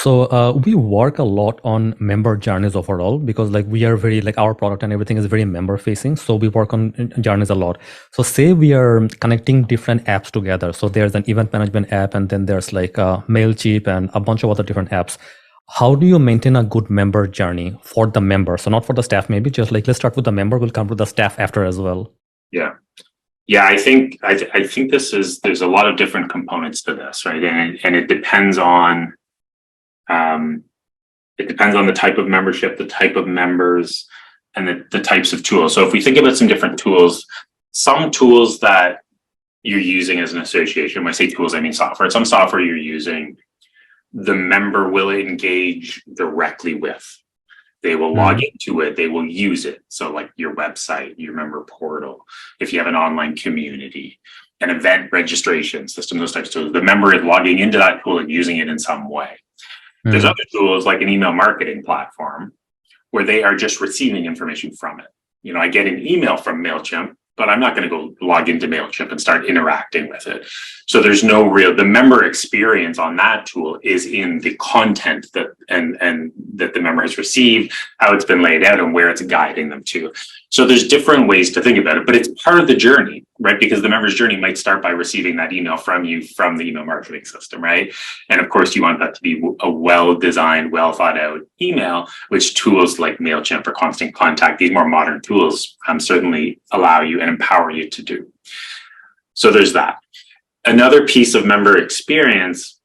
So we work a lot on member journeys overall because like we are very like our product and everything is very member facing. So we work on journeys a lot. So say we are connecting different apps together. So there's an event management app and then there's like Mailchimp and a bunch of other different apps. How do you maintain a good member journey for the member? So not for the staff, maybe just like let's start with the member. We'll come to the staff after as well. Yeah. Yeah, I think there's a lot of different components to this, right? And it depends on um, the type of membership, the type of members, and the types of tools. So if we think about some different tools, some tools that you're using as an association, when I say tools, I mean software. Some software you're using, the member will engage directly with. They will log into it, they will use it. So like your website, your member portal, if you have an online community, an event registration system, those types of tools, the member is logging into that tool and using it in some way. There's other tools like an email marketing platform where they are just receiving information from it. You know, I get an email from MailChimp, but I'm not going to go log into MailChimp and start interacting with it. So there's no the member experience on that tool is in the content that and that the member has received, how it's been laid out and where it's guiding them to. So there's different ways to think about it, but it's part of the journey, right? Because the member's journey might start by receiving that email from you from the email marketing system, right? And of course, you want that to be a well-designed, well-thought-out email, which tools like MailChimp or Constant Contact, these more modern tools, certainly allow you and empower you to do. So there's that. Another piece of member experience,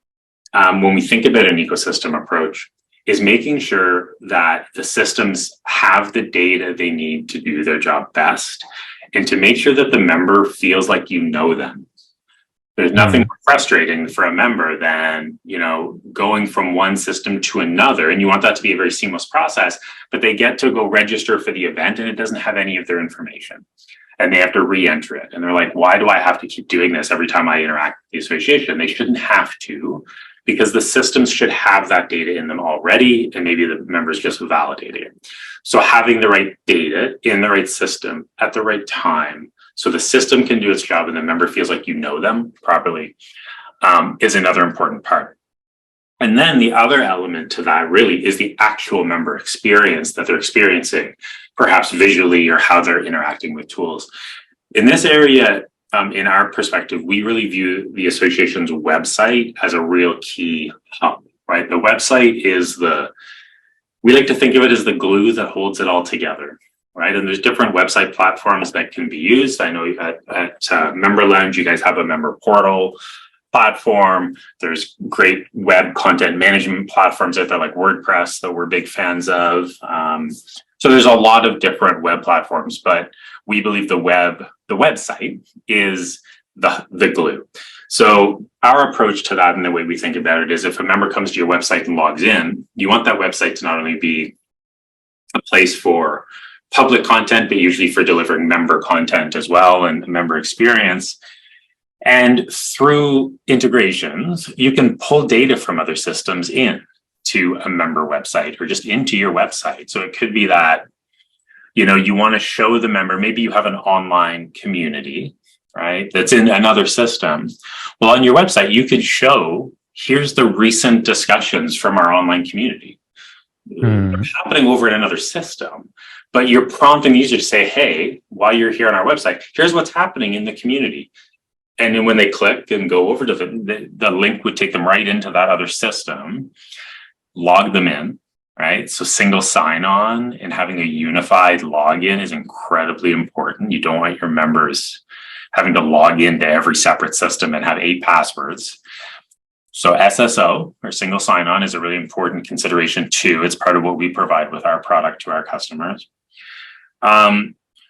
when we think about an ecosystem approach, is making sure that the systems have the data they need to do their job best and to make sure that the member feels like you know them. There's nothing more frustrating for a member than, you know, going from one system to another, and you want that to be a very seamless process, but they get to go register for the event and it doesn't have any of their information. And they have to re-enter it. And they're like, why do I have to keep doing this every time I interact with the association? They shouldn't have to, because the systems should have that data in them already, and maybe the members just validating it. So having the right data in the right system at the right time, so the system can do its job and the member feels like you know them properly, is another important part. And then the other element to that really is the actual member experience that they're experiencing, perhaps visually or how they're interacting with tools. In this area, in our perspective, we really view the association's website as a real key hub, right? The website is we like to think of it as the glue that holds it all together, right? And there's different website platforms that can be used. I know at Member Lounge, you guys have a member portal platform. There's great web content management platforms out there like WordPress that we're big fans of. So there's a lot of different web platforms, but we believe the website is the glue. So our approach to that and the way we think about it is if a member comes to your website and logs in, you want that website to not only be a place for public content, but usually for delivering member content as well and member experience. And through integrations, you can pull data from other systems in to a member website or just into your website. So it could be that, you know, you want to show the member, maybe you have an online community, right, that's in another system. Well, on your website, you could show, here's the recent discussions from our online community. They're happening over in another system, but you're prompting the user to say, hey, while you're here on our website, here's what's happening in the community. And then when they click and go over to the link would take them right into that other system, log them in, right? So single sign-on and having a unified login is incredibly important. You don't want your members having to log into every separate system and have 8 passwords. So SSO, or single sign-on, is a really important consideration too. It's part of what we provide with our product to our customers.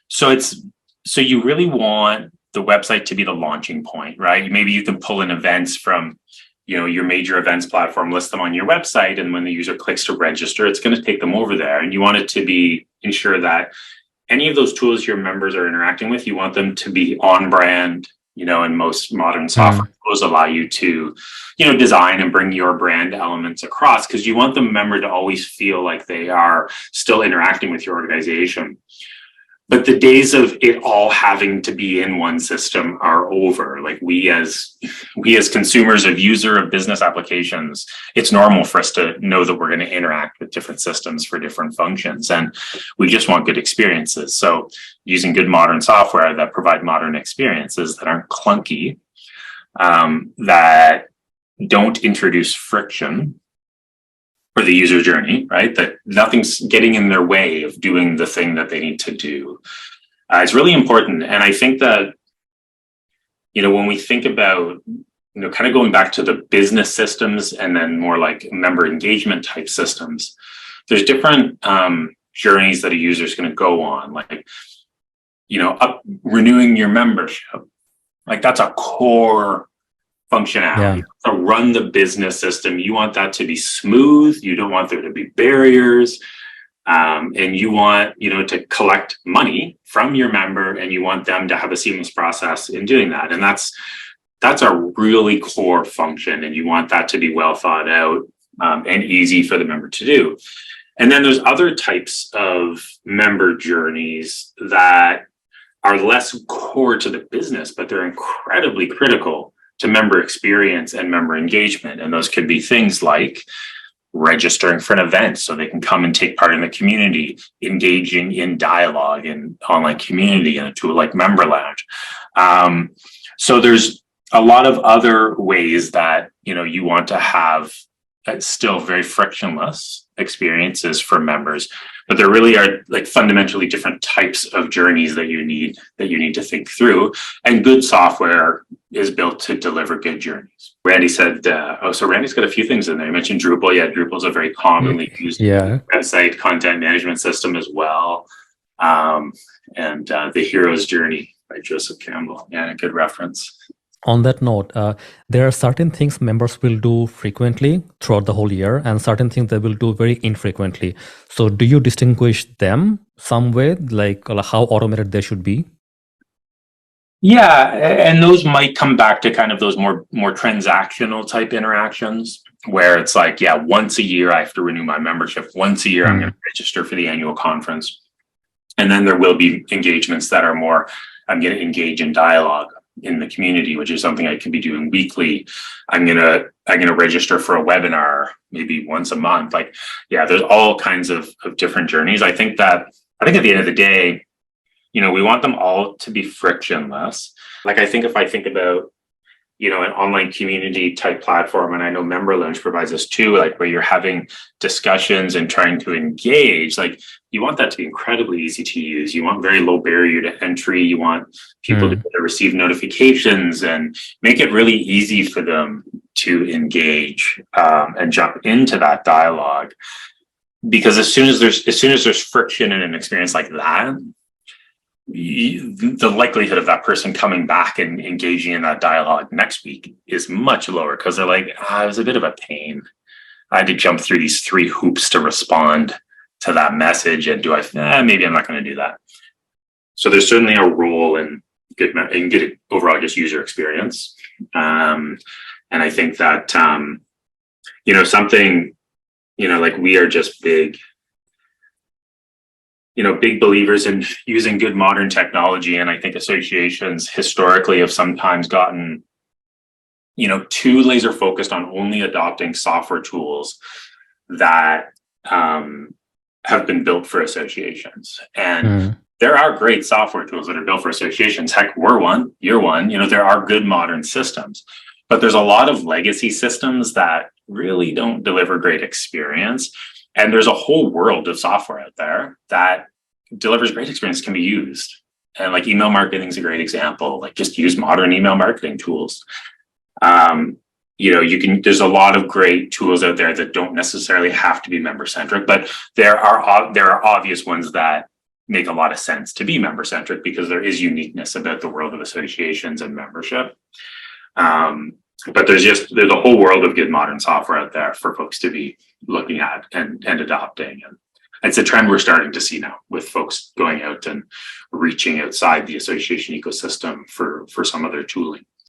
So you really want the website to be the launching point, right? Maybe you can pull in events from, you know, your major events platform, list them on your website, and when the user clicks to register, it's going to take them over there. And you want it to ensure that any of those tools your members are interacting with, you want them to be on brand, you know, and most modern software tools allow you to, you know, design and bring your brand elements across because you want the member to always feel like they are still interacting with your organization. but the days of it all having to be in one system are over. Like we as consumers of user of business applications, it's normal for us to know that we're going to interact with different systems for different functions, and we just want good experiences. So using good modern software that provide modern experiences that aren't clunky, that don't introduce friction for the user journey, right? That nothing's getting in their way of doing the thing that they need to do. It's really important. And I think that, when we think about, kind of going back to the business systems and then more like member engagement type systems, there's different journeys that a user is going to go on, like, renewing your membership. Like that's a core functionality. To run the business system, you want that to be smooth. You don't want there to be barriers, and you want to collect money from your member, and you want them to have a seamless process in doing that. And that's a really core function, and you want that to be well thought out and easy for the member to do. And then there's other types of member journeys that are less core to the business, but they're incredibly critical to member experience and member engagement. And those could be things like registering for an event so they can come and take part in the community, engaging in dialogue in online community in a tool like Member Lounge. So there's a lot of other ways that you want to have still very frictionless experiences for members, but there really are like fundamentally different types of journeys that you need to think through, and good software is built to deliver good journeys. Randy said, so Randy's got a few things in there. You mentioned Drupal. Yeah, Drupal is a very commonly used website content management system as well. And The Hero's Journey by Joseph Campbell. Yeah, a good reference. On that note, there are certain things members will do frequently throughout the whole year and certain things they will do very infrequently. So do you distinguish them some way, like how automated they should be? Yeah, and those might come back to kind of those more transactional type interactions where it's like, once a year I have to renew my membership. Once a year I'm going to register for the annual conference. And then there will be engagements that are more, I'm going to engage in dialogue in the community, which is something I could be doing weekly. I'm gonna register for a webinar maybe once a month. Like, there's all kinds of different journeys. I think at the end of the day, we want them all to be frictionless. Like, I think if I think about, an online community type platform, and I know Member Lounge provides this too, like where you're having discussions and trying to engage, like you want that to be incredibly easy to use. You want very low barrier to entry. You want people to receive notifications and make it really easy for them to engage and jump into that dialogue. Because as soon as there's friction in an experience like that, the likelihood of that person coming back and engaging in that dialogue next week is much lower, because they're like, it was a bit of a pain. I had to jump through these 3 hoops to respond to that message, and maybe I'm not going to do that. So there's certainly a role in good overall just user experience, and I think that something like we are just big believers in using good modern technology. And I think associations historically have sometimes gotten, too laser focused on only adopting software tools that have been built for associations. And there are great software tools that are built for associations. Heck, we're one, you're one. There are good modern systems, but there's a lot of legacy systems that really don't deliver great experience. And there's a whole world of software out there that delivers great experience, can be used. And like email marketing is a great example. Like just use modern email marketing tools. There's a lot of great tools out there that don't necessarily have to be member centric, but there are obvious ones that make a lot of sense to be member centric because there is uniqueness about the world of associations and membership. But there's a whole world of good modern software out there for folks to be looking at and adopting. And it's a trend we're starting to see now with folks going out and reaching outside the association ecosystem for some of their tooling.